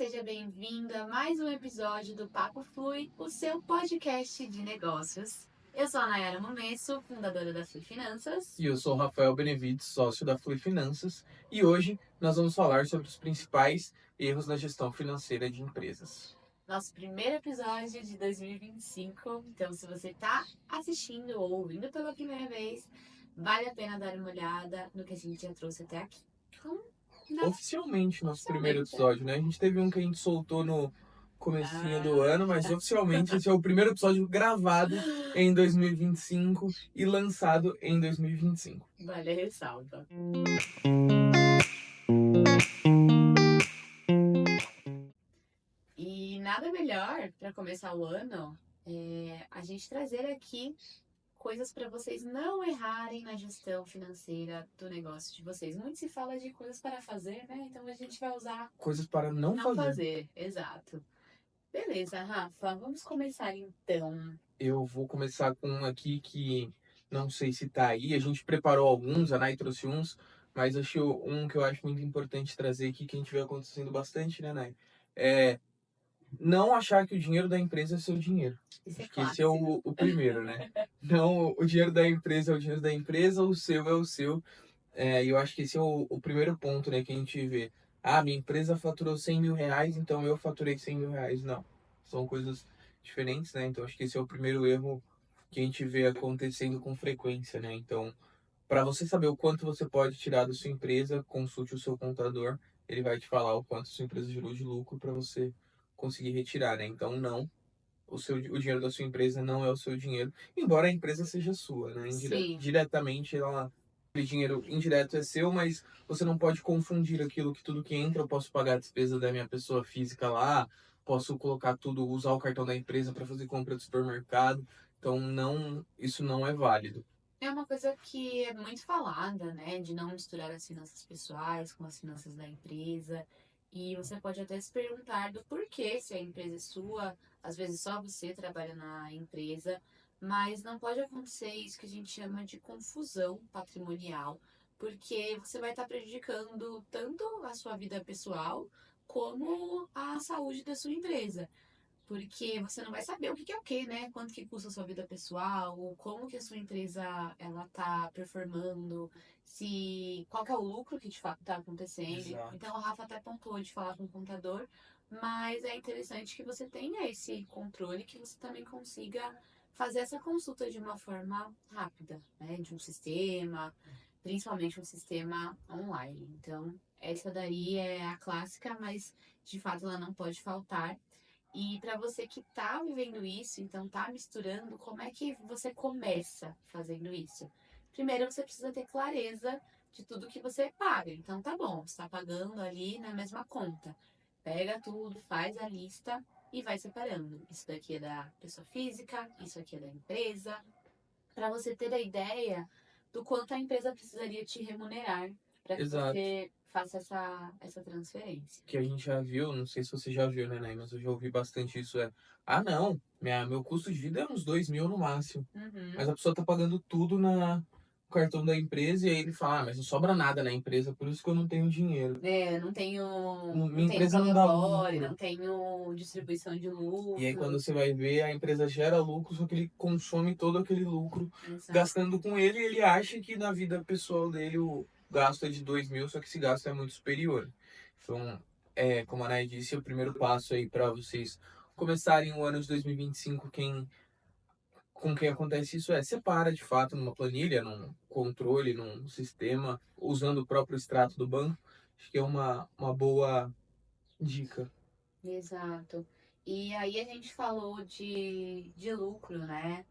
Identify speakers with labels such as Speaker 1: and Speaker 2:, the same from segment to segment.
Speaker 1: seja bem-vindo a mais um episódio do Papo Flui, o seu podcast de negócios. Eu sou a Nayara Momesso, fundadora da Flui Finanças.
Speaker 2: E eu sou o Rafael Benevides, sócio da Flui Finanças, e hoje nós vamos falar sobre os principais erros na gestão financeira de empresas.
Speaker 1: Nosso primeiro episódio de 2025, então se você está assistindo ou ouvindo pela primeira vez, vale a pena dar uma olhada no que a gente já trouxe até aqui.
Speaker 2: Oficialmente, nosso primeiro episódio, né? A gente teve um que a gente soltou no comecinho do ano, mas oficialmente esse é o primeiro episódio gravado em 2025 e lançado em 2025.
Speaker 1: Vale a ressalva. E nada melhor para começar o ano a gente trazer aqui coisas para vocês não errarem na gestão financeira do negócio de vocês. Muito se fala de coisas para fazer, né? Então a gente vai usar
Speaker 2: coisas para não fazer.
Speaker 1: Exato. Beleza, Rafa, vamos começar então.
Speaker 2: Eu vou começar com um aqui que não sei se tá aí. A gente preparou alguns, a Nay trouxe uns, mas achei um que eu acho muito importante trazer aqui, que a gente vê acontecendo bastante, né, Nay? É não achar que o dinheiro da empresa é seu dinheiro. Acho que esse é o primeiro, né? Não, o dinheiro da empresa é o dinheiro da empresa, o seu é o seu. E eu acho que esse é o primeiro ponto, né, que a gente vê. Ah, minha empresa faturou 100 mil reais, então eu faturei 100 mil reais. Não, são coisas diferentes, né? Então acho que esse é o primeiro erro que a gente vê acontecendo com frequência, né? Então, para você saber o quanto você pode tirar da sua empresa, consulte o seu contador, ele vai te falar o quanto a sua empresa gerou de lucro para você conseguir retirar, né? Então, não, o dinheiro da sua empresa não é o seu dinheiro, embora a empresa seja sua, né? Diretamente, aquele dinheiro indireto é seu, mas você não pode confundir aquilo que tudo que entra, eu posso pagar a despesa da minha pessoa física lá, posso colocar tudo, usar o cartão da empresa para fazer compra do supermercado. Então, não, isso não é válido.
Speaker 1: É uma coisa que é muito falada, né? De não misturar as finanças pessoais com as finanças da empresa. E você pode até se perguntar do porquê, se a empresa é sua, às vezes só você trabalha na empresa, mas não pode acontecer isso que a gente chama de confusão patrimonial, porque você vai estar prejudicando tanto a sua vida pessoal como a saúde da sua empresa. Porque você não vai saber o que é o que, né? Quanto que custa a sua vida pessoal, como que a sua empresa ela tá performando, se qual que é o lucro que de fato está acontecendo.
Speaker 2: Exato.
Speaker 1: Então o Rafa até pontuou de falar com o contador, mas é interessante que você tenha esse controle, que você também consiga fazer essa consulta de uma forma rápida, né? De um sistema, principalmente um sistema online. Então, essa daí é a clássica, mas de fato ela não pode faltar. E para você que tá vivendo isso, então tá misturando, como é que você começa fazendo isso? Primeiro você precisa ter clareza de tudo que você paga. Então tá bom, você tá pagando ali na mesma conta. Pega tudo, faz a lista e vai separando. Isso daqui é da pessoa física, isso aqui é da empresa, para você ter a ideia do quanto a empresa precisaria te remunerar para que
Speaker 2: Exato.
Speaker 1: você faça essa transferência.
Speaker 2: Que a gente já viu, não sei se você já viu, né, Nay, mas eu já ouvi bastante isso, ah, não, meu custo de vida é uns 2 mil no máximo. Mas a pessoa tá pagando tudo no cartão da empresa e aí ele fala, mas não sobra nada na empresa, por isso que eu não tenho dinheiro.
Speaker 1: Não tenho,
Speaker 2: Minha empresa não dá lucro.
Speaker 1: não tenho distribuição de lucro.
Speaker 2: E aí quando você vai ver, a empresa gera lucro, só que ele consome todo aquele lucro,
Speaker 1: Exato.
Speaker 2: gastando com ele, e ele acha que na vida pessoal dele o gasto é de 2 mil, só que esse gasto é muito superior. Então, como a Nay disse, o primeiro passo aí para vocês começarem o ano de 2025, com quem acontece isso separa de fato numa planilha, num controle, num sistema, usando o próprio extrato do banco. Acho que é uma boa dica.
Speaker 1: Exato. E aí a gente falou de lucro, né?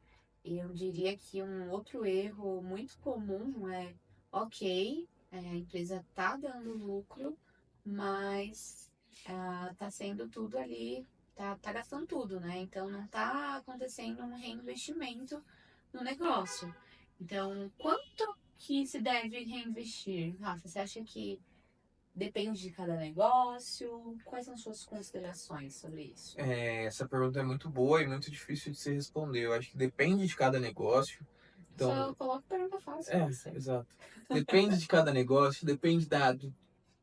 Speaker 1: Eu diria que um outro erro muito comum é, ok, a empresa tá dando lucro, mas tá sendo tudo ali, tá gastando tudo, né? Então não tá acontecendo um reinvestimento no negócio. Então, quanto que se deve reinvestir? Rafa, você acha que depende de cada negócio? Quais são suas considerações sobre isso?
Speaker 2: Essa pergunta é muito boa e muito difícil de se responder. Eu acho que depende de cada negócio. Então,
Speaker 1: Só coloco pergunta fácil pra você.
Speaker 2: exato. Depende de cada negócio, depende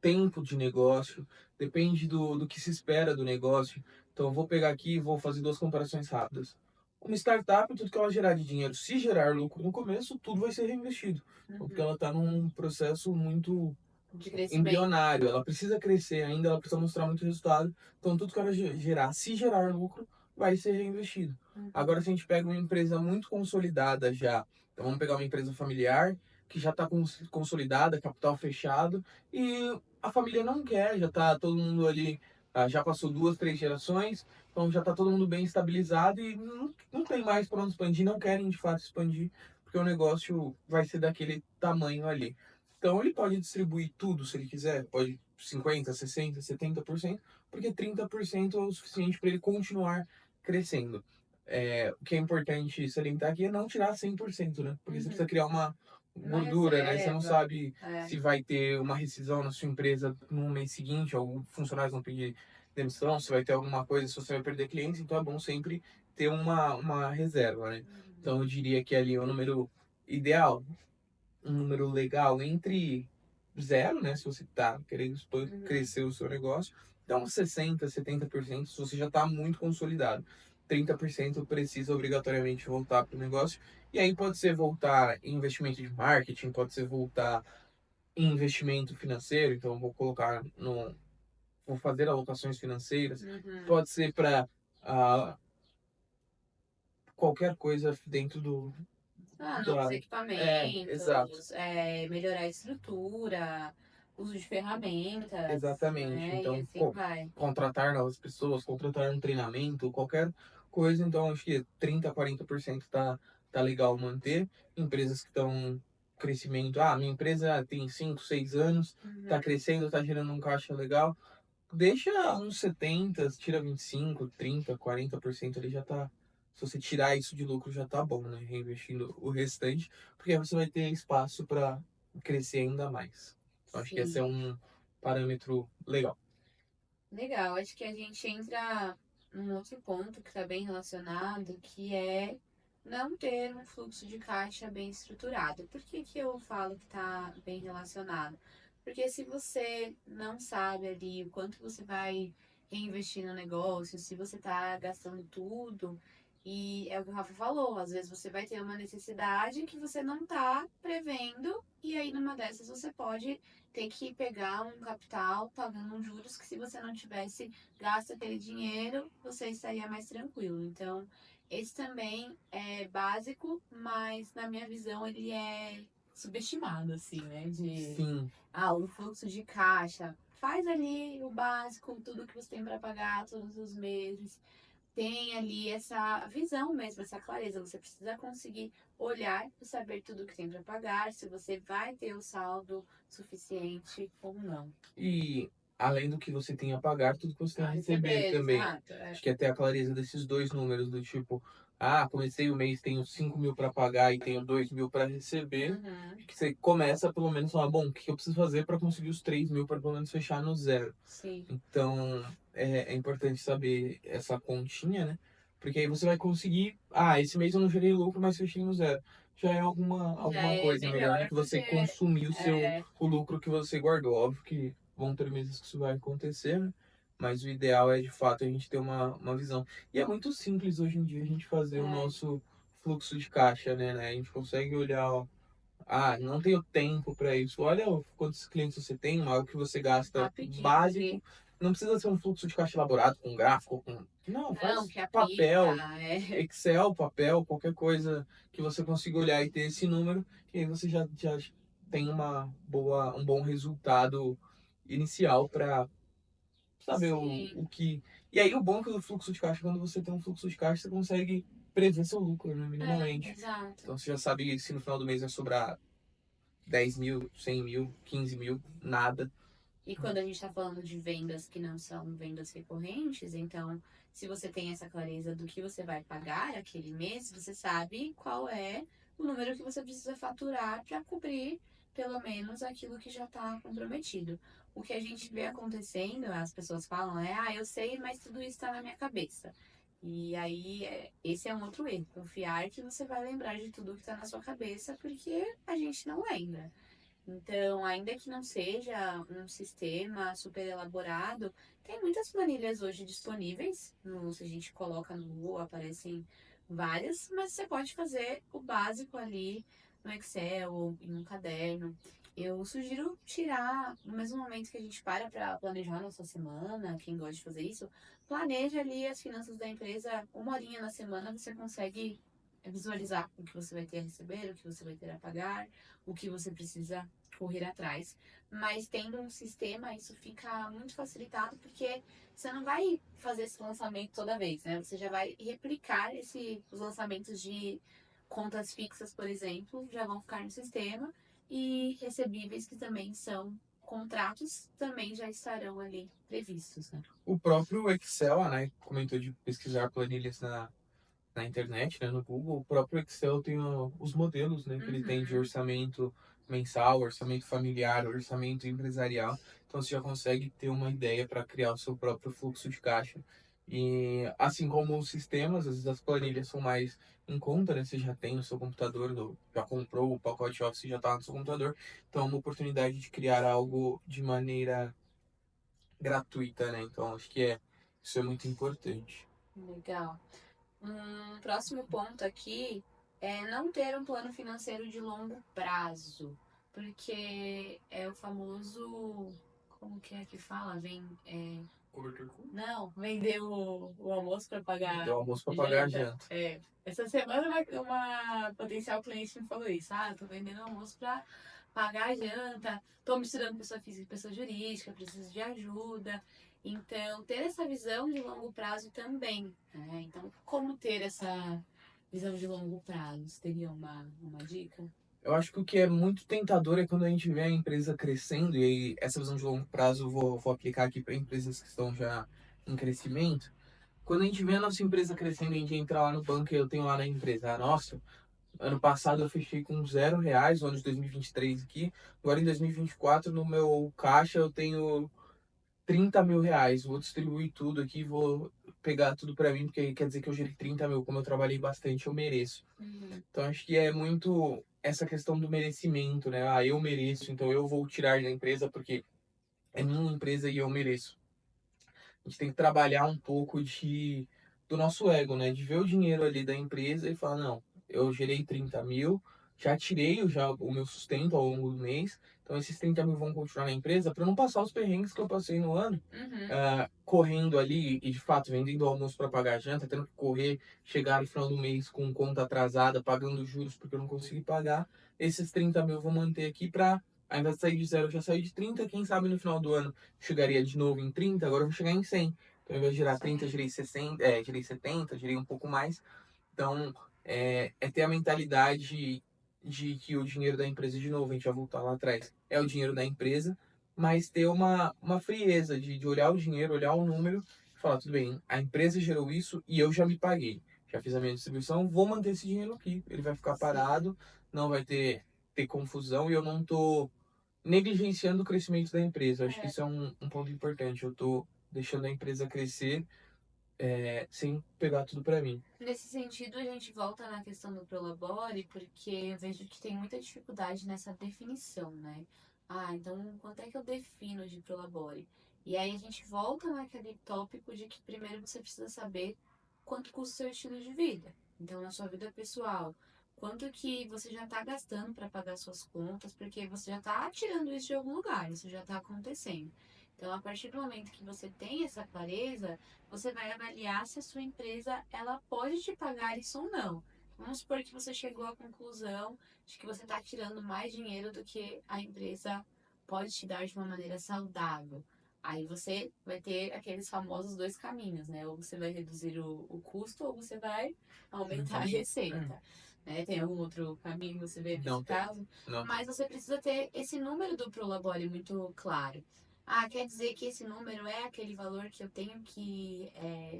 Speaker 2: tempo de negócio, depende do que se espera do negócio. Então, eu vou pegar aqui e vou fazer duas comparações rápidas. Uma startup, tudo que ela gerar de dinheiro, se gerar lucro no começo, tudo vai ser reinvestido. Porque
Speaker 1: Uhum.
Speaker 2: ela está num processo muito
Speaker 1: De crescimento.
Speaker 2: embrionário, ela precisa crescer ainda, ela precisa mostrar muito resultado. Então, tudo que ela gerar, se gerar lucro, vai ser reinvestido. Agora,
Speaker 1: Uhum.
Speaker 2: se a gente pega uma empresa muito consolidada já, então vamos pegar uma empresa familiar que já está consolidada, capital fechado, e a família não quer, já está todo mundo ali, já passou duas, três gerações, então já está todo mundo bem estabilizado e não tem mais para onde expandir, não querem de fato expandir, porque o negócio vai ser daquele tamanho ali. Então ele pode distribuir tudo se ele quiser, pode 50, 60, 70%, porque 30% é o suficiente para ele continuar crescendo. O que é importante salientar aqui é não tirar 100%, né? Porque você
Speaker 1: Uhum.
Speaker 2: precisa criar uma
Speaker 1: Uma
Speaker 2: gordura, né? Você não
Speaker 1: reserva.
Speaker 2: sabe
Speaker 1: É.
Speaker 2: se vai ter uma rescisão na sua empresa no mês seguinte, ou funcionários vão pedir demissão, se vai ter alguma coisa, se você vai perder clientes, então é bom sempre ter uma reserva, né?
Speaker 1: Uhum.
Speaker 2: Então eu diria que ali é o número ideal, um número legal entre zero, né? Se você está querendo
Speaker 1: Uhum.
Speaker 2: crescer o seu negócio, então 60, 70% se você já está muito consolidado. 30% precisa obrigatoriamente voltar para o negócio. E aí pode ser voltar em investimento de marketing, pode ser voltar em investimento financeiro, então vou colocar no. Vou fazer alocações financeiras,
Speaker 1: Uhum.
Speaker 2: pode ser para qualquer coisa dentro
Speaker 1: Ah, novos
Speaker 2: da. Exato.
Speaker 1: equipamentos, melhorar a estrutura, uso de ferramentas,
Speaker 2: Exatamente.
Speaker 1: né? E
Speaker 2: Então,
Speaker 1: assim vai.
Speaker 2: contratar novas pessoas, contratar um treinamento, qualquer coisa. Então, acho que 30, 40% tá legal manter. Empresas que estão crescimento. Ah, minha empresa tem 5, 6 anos, tá
Speaker 1: Uhum.
Speaker 2: crescendo, tá gerando um caixa legal. Deixa uns 70, tira 25, 30, 40% ali já tá. Se você tirar isso de lucro já tá bom, né? Reinvestindo o restante, porque aí você vai ter espaço para crescer ainda mais. Então, acho que esse é
Speaker 1: Sim.
Speaker 2: um parâmetro legal.
Speaker 1: Legal. Acho que a gente entra num outro ponto que está bem relacionado, que é não ter um fluxo de caixa bem estruturado. Por que que eu falo que está bem relacionado? Porque se você não sabe ali o quanto você vai reinvestir no negócio, se você está gastando tudo, e é o que o Rafa falou, às vezes você vai ter uma necessidade que você não está prevendo, e aí numa dessas você pode ter que pegar um capital pagando uns juros que se você não tivesse gasto aquele dinheiro, você estaria mais tranquilo. Então, esse também é básico, mas na minha visão ele é subestimado, assim, né?
Speaker 2: Sim,
Speaker 1: O fluxo de caixa. Faz ali o básico, tudo que você tem para pagar todos os meses. Tem ali essa visão mesmo, essa clareza. Você precisa conseguir olhar e saber tudo que tem para pagar, se você vai ter o saldo suficiente ou não.
Speaker 2: e além do que você tem a pagar, tudo que você tem a
Speaker 1: A
Speaker 2: receber
Speaker 1: receber,
Speaker 2: também.
Speaker 1: exato. É.
Speaker 2: Acho que até a clareza desses dois números, do tipo, comecei o mês, tenho 5 mil para pagar e tenho 2 mil para receber.
Speaker 1: Uhum,
Speaker 2: Acho que você começa pelo menos a falar, bom, o que eu preciso fazer para conseguir os 3 mil para pelo menos fechar no zero?
Speaker 1: sim.
Speaker 2: Então, é importante saber essa continha, né? Porque aí você vai conseguir, esse mês eu não gerei lucro, mas fechei no zero. Já é
Speaker 1: Já
Speaker 2: alguma
Speaker 1: é
Speaker 2: coisa melhor do
Speaker 1: melhor
Speaker 2: que você
Speaker 1: porque
Speaker 2: consumir
Speaker 1: é,
Speaker 2: o lucro que você guardou. Óbvio que vão ter meses que isso vai acontecer, né? Mas o ideal é, de fato, a gente ter uma visão. E é muito simples hoje em dia a gente fazer o
Speaker 1: é
Speaker 2: nosso fluxo de caixa, né? A gente consegue olhar, ó, não tenho tempo para isso. Olha quantos clientes você tem, algo que você gasta
Speaker 1: rapidinho
Speaker 2: básico.
Speaker 1: ali.
Speaker 2: Não precisa ser um fluxo de caixa elaborado com gráfico, com. Não,
Speaker 1: Não,
Speaker 2: faz
Speaker 1: que aplica,
Speaker 2: papel, Excel, papel, qualquer coisa que você consiga olhar e ter esse número, que aí você já tem um bom resultado inicial para saber
Speaker 1: sim,
Speaker 2: o que. E aí o bom é que o fluxo de caixa, quando você tem um fluxo de caixa, você consegue prever seu lucro, né, minimamente.
Speaker 1: exato.
Speaker 2: Então você já sabe se no final do mês vai sobrar 10 mil, 100 mil, 15 mil, nada.
Speaker 1: E quando a gente está falando de vendas que não são vendas recorrentes, então, se você tem essa clareza do que você vai pagar aquele mês, você sabe qual é o número que você precisa faturar para cobrir pelo menos aquilo que já está comprometido. O que a gente vê acontecendo, as pessoas falam, eu sei, mas tudo isso está na minha cabeça. E aí, esse é um outro erro, confiar que você vai lembrar de tudo que está na sua cabeça, porque a gente não lembra. Então, ainda que não seja um sistema super elaborado, tem muitas planilhas hoje disponíveis. Se a gente coloca no Google, aparecem várias, mas você pode fazer o básico ali no Excel ou em um caderno. Eu sugiro tirar, no mesmo momento que a gente para planejar a nossa semana, quem gosta de fazer isso, planeja ali as finanças da empresa, uma horinha na semana você consegue visualizar o que você vai ter a receber, o que você vai ter a pagar, o que você precisa correr atrás. Mas tendo um sistema, isso fica muito facilitado porque você não vai fazer esse lançamento toda vez, né? Você já vai replicar os lançamentos de contas fixas, por exemplo, já vão ficar no sistema e recebíveis que também são contratos também já estarão ali previstos, né?
Speaker 2: O próprio Excel, né, comentou de pesquisar planilhas na internet, né, no Google, o próprio Excel tem os modelos, né, que ele tem de
Speaker 1: Uhum.
Speaker 2: orçamento mensal, orçamento familiar, orçamento empresarial. Então você já consegue ter uma ideia para criar o seu próprio fluxo de caixa. E assim como os sistemas, às vezes as planilhas são mais em conta, né? Você já tem no seu computador, já comprou o pacote Office, já está no seu computador. Então é uma oportunidade de criar algo de maneira gratuita, né? Então acho que isso é muito importante.
Speaker 1: Legal. Um próximo ponto aqui é não ter um plano financeiro de longo prazo, porque é o famoso, como que é que fala?
Speaker 2: Cobertor full?
Speaker 1: Não, vender o almoço para pagar
Speaker 2: Deu almoço para pagar a
Speaker 1: janta.
Speaker 2: janta.
Speaker 1: É, essa semana uma potencial cliente me falou isso. Ah, eu tô vendendo almoço para pagar a janta, tô misturando pessoa física e pessoa jurídica, preciso de ajuda. Então, ter essa visão de longo prazo também, né? Então, como ter essa visão de longo prazo? Você teria uma dica?
Speaker 2: Eu acho que o que é muito tentador é quando a gente vê a empresa crescendo, e aí essa visão de longo prazo eu vou aplicar aqui para empresas que estão já em crescimento. Quando a gente vê a nossa empresa crescendo, a gente entra lá no banco e eu tenho lá na empresa, nossa, ano passado eu fechei com R$ 0, no ano de 2023 aqui, agora em 2024 no meu caixa eu tenho R$ 30.000, vou distribuir tudo aqui, vou pegar tudo para mim, porque quer dizer que eu gerei 30 mil, como eu trabalhei bastante, eu mereço.
Speaker 1: Uhum.
Speaker 2: Então acho que é muito essa questão do merecimento, né? Ah, eu mereço, então eu vou tirar da empresa porque é minha empresa e eu mereço. A gente tem que trabalhar um pouco do nosso ego, né? De ver o dinheiro ali da empresa e falar, não, eu gerei 30 mil, já tirei o meu sustento ao longo do mês, então esses 30 mil vão continuar na empresa para não passar os perrengues que eu passei no ano,
Speaker 1: Uhum.
Speaker 2: correndo ali e de fato vendendo almoço para pagar a janta, tendo que correr, chegar no final do mês com conta atrasada, pagando juros porque eu não consegui pagar. Esses 30 mil eu vou manter aqui para, ao invés de sair de zero, eu já saí de 30, quem sabe no final do ano chegaria de novo em 30, agora eu vou chegar em 100. Então, ao invés de gerar 30, gerei 60, gerei 70, gerei um pouco mais. Então, é ter a mentalidade de que o dinheiro da empresa, de novo, a gente vai voltar lá atrás, é o dinheiro da empresa, mas ter uma frieza de olhar o dinheiro, olhar o número e falar, tudo bem, a empresa gerou isso e eu já me paguei. Já fiz a minha distribuição, vou manter esse dinheiro aqui. Ele vai ficar
Speaker 1: Sim.
Speaker 2: parado, não vai ter confusão e eu não estou negligenciando o crescimento da empresa. Eu acho que
Speaker 1: É.
Speaker 2: isso é um ponto importante. Eu estou deixando a empresa crescer, sem pegar tudo para mim.
Speaker 1: Nesse sentido, a gente volta na questão do Prolabore, porque eu vejo que tem muita dificuldade nessa definição, né? Ah, então quanto é que eu defino de Prolabore? E aí a gente volta naquele tópico de que primeiro você precisa saber quanto custa o seu estilo de vida. Então, na sua vida pessoal, quanto que você já está gastando para pagar suas contas, porque você já está tirando isso de algum lugar, isso já está acontecendo. Então, a partir do momento que você tem essa clareza, você vai avaliar se a sua empresa ela pode te pagar isso ou não. Vamos supor que você chegou à conclusão de que você está tirando mais dinheiro do que a empresa pode te dar de uma maneira saudável. Aí você vai ter aqueles famosos dois caminhos, né? Ou você vai reduzir o custo ou você vai aumentar a
Speaker 2: Então, é,
Speaker 1: receita. Né? Tem algum outro caminho que você vê nesse
Speaker 2: não tem.
Speaker 1: caso?
Speaker 2: Não tem.
Speaker 1: Mas você precisa ter esse número do Prolabore muito claro. Ah, quer dizer que esse número é aquele valor que eu tenho que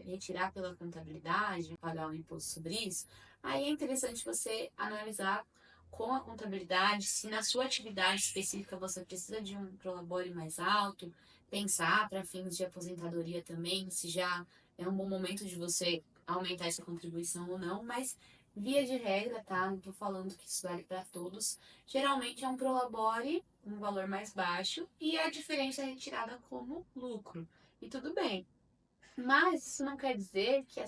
Speaker 1: retirar pela contabilidade, pagar um imposto sobre isso? Aí é interessante você analisar com a contabilidade se na sua atividade específica você precisa de um prolabore mais alto, pensar para fins de aposentadoria também, se já é um bom momento de você aumentar essa contribuição ou não, mas Via de regra, tá? Não tô falando que isso vale para todos. Geralmente é um prolabore, um valor mais baixo, e a diferença é retirada como lucro. E tudo bem. Mas isso não quer dizer que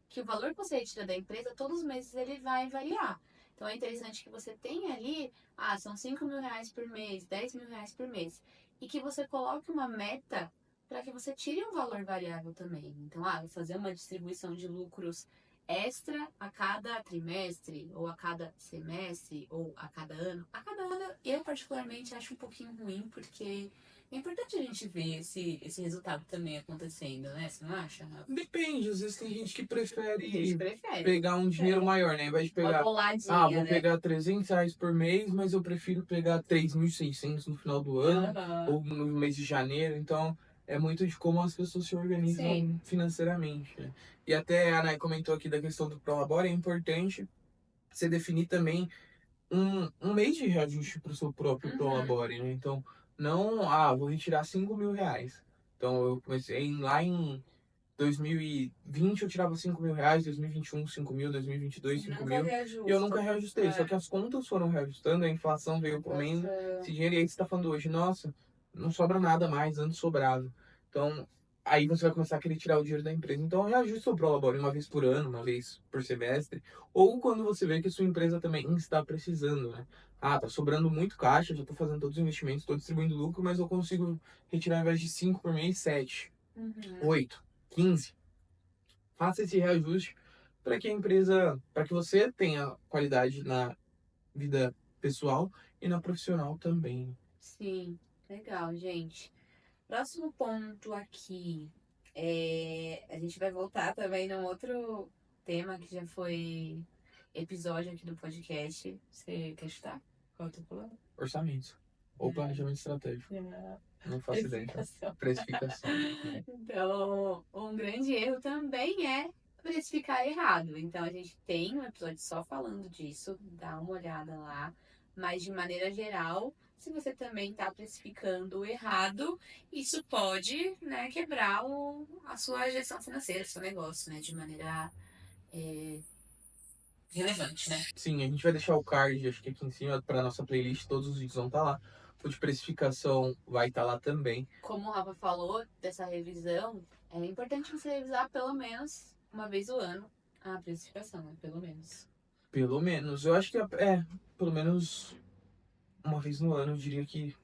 Speaker 1: que o valor que você retira da empresa, todos os meses ele vai variar. Então é interessante que você tenha ali, são R$ 5.000 por mês, R$ 10.000 por mês. E que você coloque uma meta para que você tire um valor variável também. Então, vou fazer uma distribuição de lucros extra a cada trimestre, ou a cada semestre, ou a cada ano. A cada ano, eu particularmente acho um pouquinho ruim, porque é importante a gente ver esse resultado também acontecendo, né? Você não acha, Rafa?
Speaker 2: Depende, às vezes tem gente que
Speaker 1: A gente
Speaker 2: prefere
Speaker 1: prefere.
Speaker 2: pegar um dinheiro maior, né? Ao invés de
Speaker 1: Uma
Speaker 2: pegar,
Speaker 1: boladinha,
Speaker 2: vou
Speaker 1: né?
Speaker 2: pegar R$ 300 por mês, mas eu prefiro pegar 3.600 no final do ano
Speaker 1: Aham.
Speaker 2: ou no mês de janeiro. Então, é muito de como as pessoas se
Speaker 1: Sim.
Speaker 2: organizam financeiramente, né? E até a Nay comentou aqui da questão do Prolabore, é importante você definir também um mês de reajuste para o seu próprio
Speaker 1: Uhum.
Speaker 2: Prolabore, né? Então, não, vou retirar R$ 5.000. Então, eu comecei lá em 2020 eu tirava R$ 5.000, 2021 5.000, 2022
Speaker 1: E
Speaker 2: cinco
Speaker 1: nunca
Speaker 2: mil e eu
Speaker 1: reajusta.
Speaker 2: nunca reajustei. Só
Speaker 1: É.
Speaker 2: que as contas foram reajustando, a inflação veio comendo esse
Speaker 1: Inflação.
Speaker 2: dinheiro e aí você está falando hoje, nossa, não sobra nada mais, antes sobrava. Então, aí você vai começar a querer tirar o dinheiro da empresa. Então, reajuste o Prolabore uma vez por ano, uma vez por semestre, ou quando você vê que sua empresa também está precisando, né? Tá sobrando muito caixa, já estou fazendo todos os investimentos, estou distribuindo lucro, mas eu consigo retirar ao invés de 5 por mês, 7,
Speaker 1: Uhum.
Speaker 2: 8, 15. Faça esse reajuste para que a empresa, para que você tenha qualidade na vida pessoal e na profissional também.
Speaker 1: Sim. Legal, gente. Próximo ponto aqui. A gente vai voltar também num outro tema que já foi episódio aqui do podcast. Você quer chutar? Qual eu tô falando?
Speaker 2: Orçamento ou planejamento estratégico.
Speaker 1: É,
Speaker 2: Não faço ideia.
Speaker 1: precificação.
Speaker 2: Precificação.
Speaker 1: Então, um grande erro também é precificar errado. Então, a gente tem um episódio só falando disso, dá uma olhada lá. Mas, de maneira geral, se você também está precificando errado, isso pode, né, quebrar a sua gestão financeira, seu negócio, né, de maneira é, relevante, né?
Speaker 2: Sim, a gente vai deixar o card, acho que aqui em cima, para nossa playlist, todos os vídeos vão estar lá. O de precificação vai estar lá também.
Speaker 1: Como o Rafa falou dessa revisão, é importante você revisar pelo menos uma vez o ano a precificação, né? Pelo menos.
Speaker 2: Pelo menos, eu acho que pelo menos uma vez no ano, eu diria que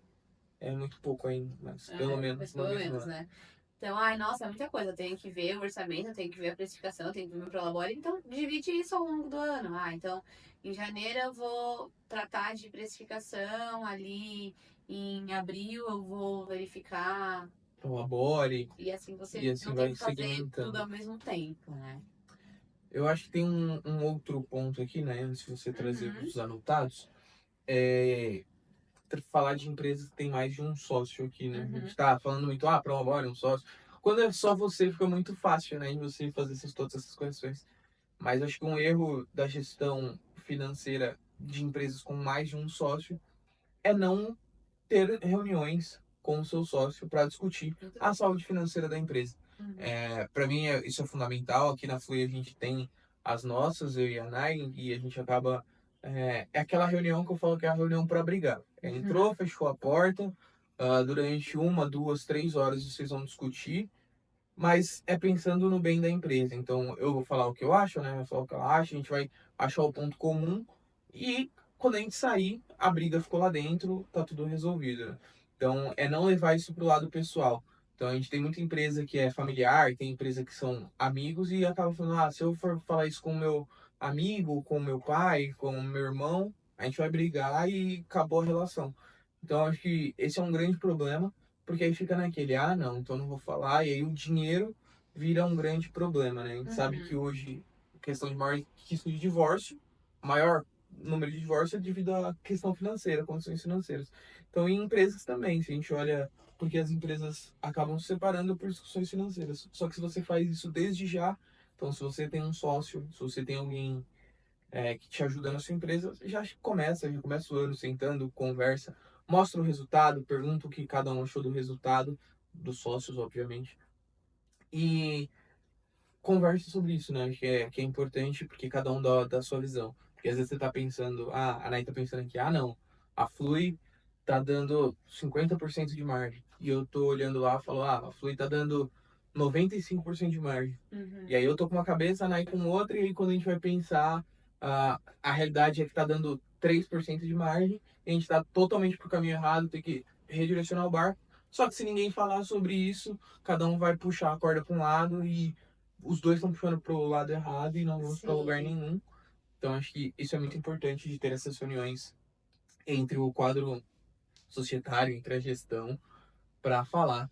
Speaker 2: é muito pouco ainda, mas pelo menos
Speaker 1: Mas
Speaker 2: uma
Speaker 1: pelo
Speaker 2: vez no
Speaker 1: menos,
Speaker 2: ano.
Speaker 1: né? Então, ai, nossa, é muita coisa. Eu tenho que ver o orçamento, eu tenho que ver a precificação, eu tenho que ver o meu prolabore. Então, divide isso ao longo do ano. Então, em janeiro eu vou tratar de precificação, ali em abril eu vou verificar.
Speaker 2: Prolabore,
Speaker 1: E assim você
Speaker 2: e assim
Speaker 1: não tem
Speaker 2: vai
Speaker 1: que fazer tudo
Speaker 2: segmentando.
Speaker 1: ao mesmo tempo, né?
Speaker 2: Eu acho que tem um outro ponto aqui, né? Antes de você trazer
Speaker 1: Uhum,
Speaker 2: os anotados, é falar de empresas que tem mais de um sócio aqui, né? A gente
Speaker 1: uhum,
Speaker 2: tá falando muito, Prolabore, um sócio. Quando é só você, fica muito fácil, né? De você fazer todas essas correções. Mas acho que um erro da gestão financeira de empresas com mais de um sócio é não ter reuniões com o seu sócio para discutir
Speaker 1: muito
Speaker 2: a
Speaker 1: bom.
Speaker 2: saúde financeira da empresa.
Speaker 1: Uhum,
Speaker 2: Para mim, isso é fundamental. Aqui na Flui a gente tem as nossas, eu e a Nai, e a gente acaba. É aquela reunião que eu falo que é a reunião para brigar.
Speaker 1: uhum,
Speaker 2: Entrou, fechou a porta, durante 1, 2, 3 horas vocês vão discutir, mas é pensando no bem da empresa. Então, eu vou falar o que eu acho, né? Eu vou falar o que ela acha, a gente vai achar o ponto comum e quando a gente sair, a briga ficou lá dentro, tá tudo resolvido, né? Então, é não levar isso pro lado pessoal. Então, a gente tem muita empresa que é familiar, tem empresa que são amigos e acaba falando, se eu for falar isso com o meu amigo, com o meu pai, com o meu irmão, a gente vai brigar e acabou a relação. Então, acho que esse é um grande problema. Porque aí fica naquele, não, então não vou falar, e aí o dinheiro vira um grande problema, né? A gente sabe que
Speaker 1: uhum.
Speaker 2: hoje, a questão de maior risco de divórcio, maior número de divórcio é devido à questão financeira, condições financeiras. Então, em empresas também, se a gente olha, porque as empresas acabam se separando por discussões financeiras. Só que se você faz isso desde já, então se você tem um sócio, se você tem alguém que te ajuda na sua empresa, já começa o ano sentando, conversa, mostra o resultado, pergunta o que cada um achou do resultado, dos sócios, obviamente, e converse sobre isso, né? Acho que é importante porque cada um dá a sua visão. Porque às vezes você tá pensando, a Nay tá pensando aqui, não, a Flui tá dando 50% de margem. E eu tô olhando lá e falo, a Flui tá dando 95% de margem.
Speaker 1: Uhum.
Speaker 2: E aí eu tô com uma cabeça, a Nay com outra, e aí quando a gente vai pensar, a realidade é que tá dando 3% de margem, e a gente tá totalmente pro caminho errado, tem que redirecionar o barco. Só que se ninguém falar sobre isso, cada um vai puxar a corda para um lado e os dois estão puxando pro lado errado e não vamos para lugar
Speaker 1: Sim,
Speaker 2: nenhum. Então acho que isso é muito importante de ter essas reuniões entre o quadro societário, entre a gestão, para falar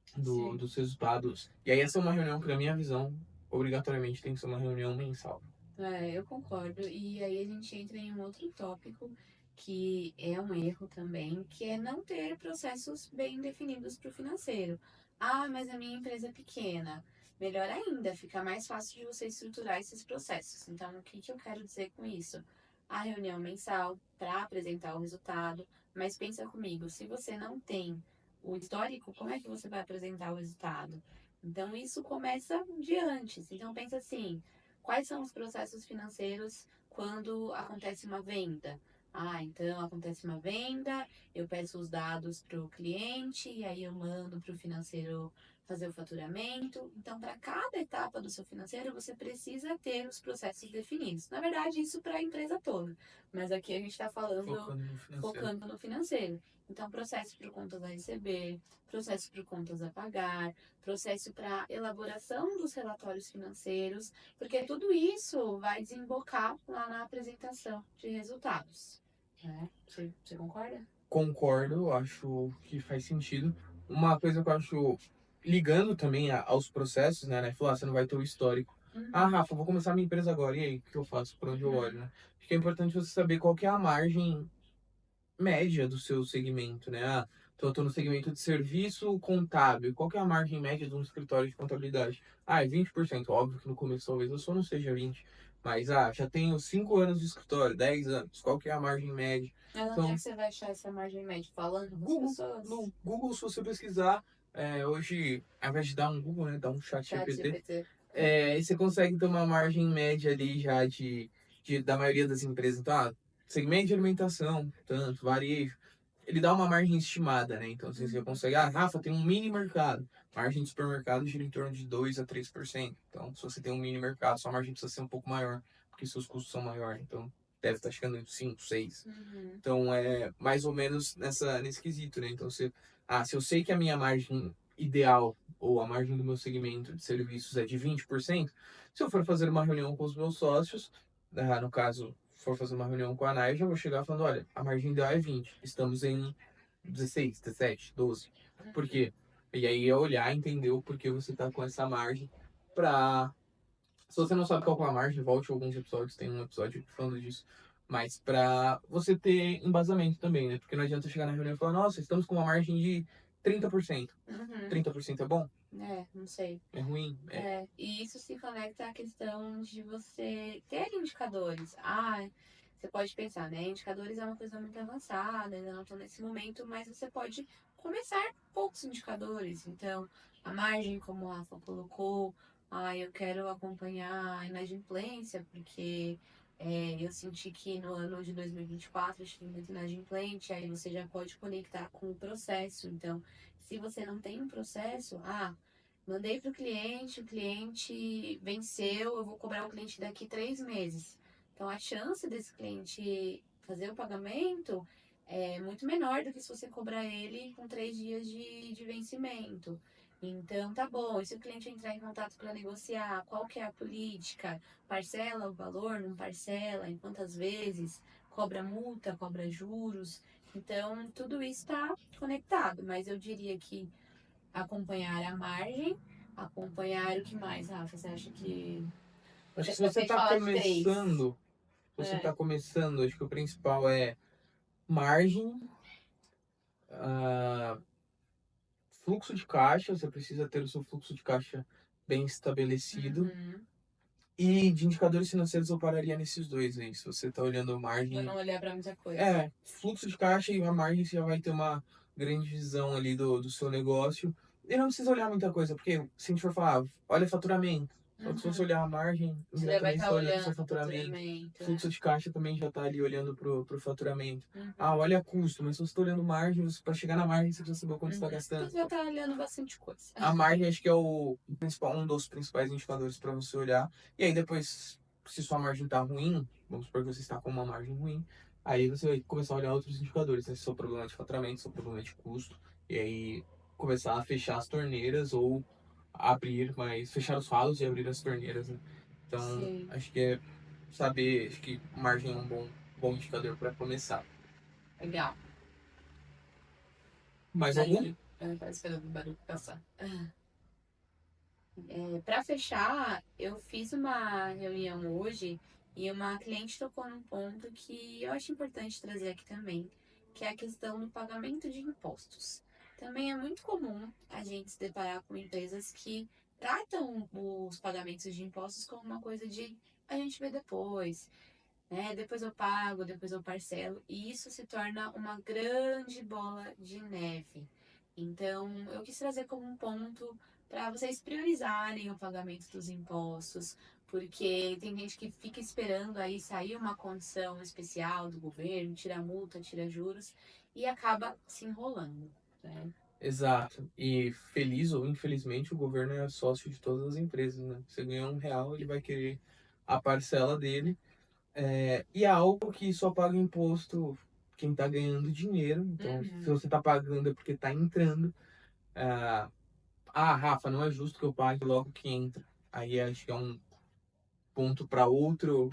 Speaker 1: sim.
Speaker 2: dos resultados. E aí essa é uma reunião que, na minha visão, obrigatoriamente tem que ser uma reunião mensal.
Speaker 1: Eu concordo. E aí a gente entra em um outro tópico que é um erro também, que é não ter processos bem definidos para o financeiro. Ah, mas a minha empresa é pequena. Melhor ainda, fica mais fácil de você estruturar esses processos. Então, o que que eu quero dizer com isso? A reunião mensal para apresentar o resultado, mas pensa comigo, se você não tem o histórico, como é que você vai apresentar o resultado? Então, isso começa de antes. Então, pensa assim, quais são os processos financeiros quando acontece uma venda? Ah, então acontece uma venda, eu peço os dados para o cliente e aí eu mando para o financeiro fazer o faturamento. Então, para cada etapa do seu financeiro, você precisa ter os processos definidos. Na verdade, isso para a empresa toda, mas aqui a gente está falando
Speaker 2: Focando no financeiro.
Speaker 1: focando no financeiro. Então, processo para contas a receber, processo para contas a pagar, processo para elaboração dos relatórios financeiros, porque tudo isso vai desembocar lá na apresentação de resultados. Né? Você concorda?
Speaker 2: Concordo, acho que faz sentido. Uma coisa que eu acho, ligando também aos processos, né? Falou, você não vai ter o histórico.
Speaker 1: Uhum,
Speaker 2: Rafa, vou começar minha empresa agora. E aí, o que eu faço? Por onde eu
Speaker 1: uhum,
Speaker 2: olho, né? Acho que é importante você saber qual que é a margem média do seu segmento, né? Então eu estou no segmento de serviço contábil. Qual que é a margem média de um escritório de contabilidade? É 20%. Óbvio que no começo talvez eu só não seja 20%. Mas, já tenho 5 anos de escritório, 10 anos. Qual que é a margem média?
Speaker 1: mas onde é
Speaker 2: Então,
Speaker 1: que você vai achar essa margem média? Falando com as
Speaker 2: Google,
Speaker 1: pessoas?
Speaker 2: no Google, se você pesquisar, hoje, ao invés de dar um Google, né, dar um chat
Speaker 1: Chat
Speaker 2: GPT,
Speaker 1: GPT.
Speaker 2: aí você consegue ter uma margem média ali já da maioria das empresas. Então, segmento de alimentação, tanto, varejo, ele dá uma margem estimada, né? Então, assim, você
Speaker 1: Uhum.
Speaker 2: consegue, Rafa, tem um mini mercado. Margem de supermercado gira em torno de 2 a 3%. Então, se você tem um mini mercado, sua margem precisa ser um pouco maior, porque seus custos são maiores. Então, deve estar chegando em 5, 6.
Speaker 1: Uhum.
Speaker 2: Então, é mais ou menos nesse quesito, né? Então, se eu sei que a minha margem ideal, ou a margem do meu segmento de serviços é de 20%, se eu for fazer uma reunião com os meus sócios, no caso, for fazer uma reunião com a Naya, eu vou chegar falando, olha, a margem ideal é 20, estamos em 16, 17, 12. Por
Speaker 1: Uhum.
Speaker 2: quê? E aí é olhar, entender o porquê você está com essa margem para se você não sabe calcular margem, volte a alguns episódios, tem um episódio falando disso. Mas para você ter embasamento também, né? Porque não adianta chegar na reunião e falar, nossa, estamos com uma margem de 30%.
Speaker 1: Uhum.
Speaker 2: 30% é bom?
Speaker 1: Não sei.
Speaker 2: É ruim?
Speaker 1: E isso se conecta à questão de você ter indicadores. Você pode pensar, né? Indicadores é uma coisa muito avançada, ainda não estou nesse momento, mas você pode começar com poucos indicadores. Então, a margem, como a Rafa colocou, eu quero acompanhar a inadimplência, porque eu senti que no ano de 2024 eu tive muito inadimplente, aí você já pode conectar com o processo. Então, se você não tem um processo, mandei para o cliente venceu, eu vou cobrar o cliente daqui 3 meses. Então, a chance desse cliente fazer o pagamento é muito menor do que se você cobrar ele com 3 dias de vencimento. Então, tá bom. E se o cliente entrar em contato para negociar, qual que é a política? Parcela o valor, não parcela? Em quantas vezes? Cobra multa, cobra juros? Então, tudo isso está conectado, mas eu diria que acompanhar a margem, acompanhar o que mais, Rafa? Você acha que.
Speaker 2: Acho que se
Speaker 1: Eu
Speaker 2: você
Speaker 1: acabei de
Speaker 2: está
Speaker 1: falar de três.
Speaker 2: começando,
Speaker 1: É.
Speaker 2: acho que o principal é margem, ah, fluxo de caixa, você precisa ter o seu fluxo de caixa bem estabelecido.
Speaker 1: Uhum.
Speaker 2: E de indicadores financeiros eu pararia nesses dois aí. Se você está olhando
Speaker 1: Pra não
Speaker 2: margem,
Speaker 1: olhar pra muita coisa.
Speaker 2: fluxo de caixa e a margem você já vai ter uma grande visão ali do seu negócio. E não precisa olhar muita coisa, porque se a gente for falar, olha faturamento. Só que se você olhar a margem,
Speaker 1: Você já vai
Speaker 2: indiretamente você
Speaker 1: estar
Speaker 2: está olhando o
Speaker 1: olhando
Speaker 2: seu
Speaker 1: o
Speaker 2: faturamento.
Speaker 1: faturamento.
Speaker 2: Fluxo de caixa também já está ali olhando pro faturamento. Ah,
Speaker 1: Uhum.
Speaker 2: olha custo, mas se você está olhando margem, para chegar na margem você precisa saber quanto você está
Speaker 1: Então
Speaker 2: gastando.
Speaker 1: você já tá olhando bastante coisa.
Speaker 2: A margem acho que é o principal, um dos principais indicadores para você olhar. E aí depois, se sua margem está ruim, vamos supor que você está com uma margem ruim, aí você vai começar a olhar outros indicadores, né? Se seu problema é de faturamento, seu problema é de custo, e aí começar a fechar as torneiras ou abrir, mas fechar os valos e abrir as torneiras, né? Então,
Speaker 1: Sim,
Speaker 2: acho que é saber, acho que margem é um bom indicador para começar.
Speaker 1: legal.
Speaker 2: Mais algum?
Speaker 1: Barulho. Tá esperando o barulho passar. Para fechar, eu fiz uma reunião hoje e uma cliente tocou num ponto que eu acho importante trazer aqui também, que é a questão do pagamento de impostos. Também é muito comum a gente se deparar com empresas que tratam os pagamentos de impostos como uma coisa de a gente vê depois, né? Depois eu pago, depois eu parcelo, e isso se torna uma grande bola de neve. Então, eu quis trazer como um ponto para vocês priorizarem o pagamento dos impostos, porque tem gente que fica esperando aí sair uma condição especial do governo, tira multa, tira juros, e acaba se enrolando, né?
Speaker 2: Exato. E feliz ou infelizmente o governo é sócio de todas as empresas, né? Você ganhar R$ 1, ele vai querer a parcela dele. E é algo que só paga imposto quem está ganhando dinheiro. Então, se
Speaker 1: Uhum.
Speaker 2: você está pagando é porque está entrando. Rafa, não é justo que eu pague logo que entra. Aí acho que é um ponto para outro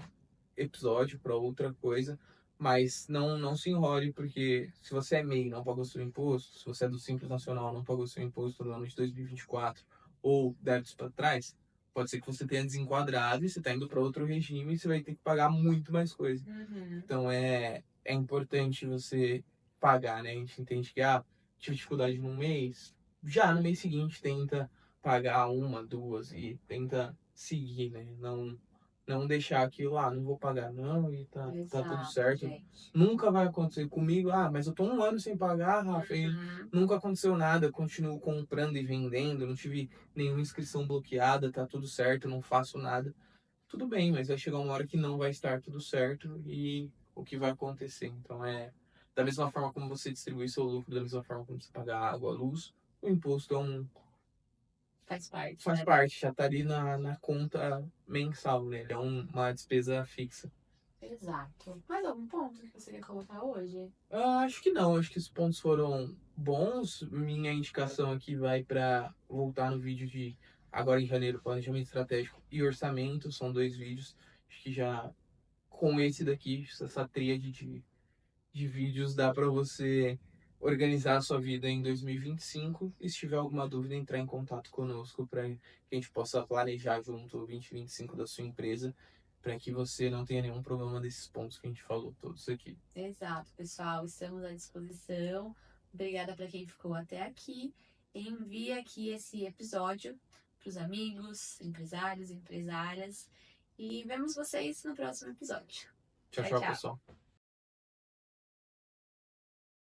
Speaker 2: episódio, para outra coisa. Mas não se enrole, porque se você é MEI e não pagou seu imposto, se você é do Simples Nacional e não pagou seu imposto no ano de 2024, ou débitos para trás, pode ser que você tenha desenquadrado e você está indo para outro regime e você vai ter que pagar muito mais coisa.
Speaker 1: Uhum.
Speaker 2: Então é importante você pagar, né? A gente entende que tive dificuldade num mês, já no mês seguinte tenta pagar uma, duas e tenta seguir, né? Não deixar aquilo, não vou pagar não e tá tudo
Speaker 1: Exato,
Speaker 2: certo.
Speaker 1: gente.
Speaker 2: Nunca vai acontecer comigo, mas eu tô um ano sem pagar, Rafa, e
Speaker 1: Uhum.
Speaker 2: nunca aconteceu nada, eu continuo comprando e vendendo, não tive nenhuma inscrição bloqueada, tá tudo certo, não faço nada. Tudo bem, mas vai chegar uma hora que não vai estar tudo certo e o que vai acontecer. Então da mesma forma como você distribui seu lucro, da mesma forma como você paga água, luz, o imposto
Speaker 1: Faz parte,
Speaker 2: faz
Speaker 1: né?
Speaker 2: parte, já está ali na conta mensal, né? Ele é uma despesa fixa.
Speaker 1: Exato. Mais algum ponto que você quer colocar hoje?
Speaker 2: Acho que não, acho que os pontos foram bons. Minha indicação aqui vai para voltar no vídeo de agora em janeiro, planejamento estratégico e orçamento, são dois vídeos. Acho que já com esse daqui, essa tríade de vídeos, dá para você organizar a sua vida em 2025. E se tiver alguma dúvida, entrar em contato conosco para que a gente possa planejar junto o 2025 da sua empresa, para que você não tenha nenhum problema desses pontos que a gente falou todos aqui.
Speaker 1: Exato, pessoal. Estamos à disposição. Obrigada para quem ficou até aqui. Envie aqui esse episódio para os amigos, empresários, empresárias. E vemos vocês no próximo episódio.
Speaker 2: Tchau,
Speaker 1: Tchau,
Speaker 2: tchau,
Speaker 1: tchau.
Speaker 2: pessoal.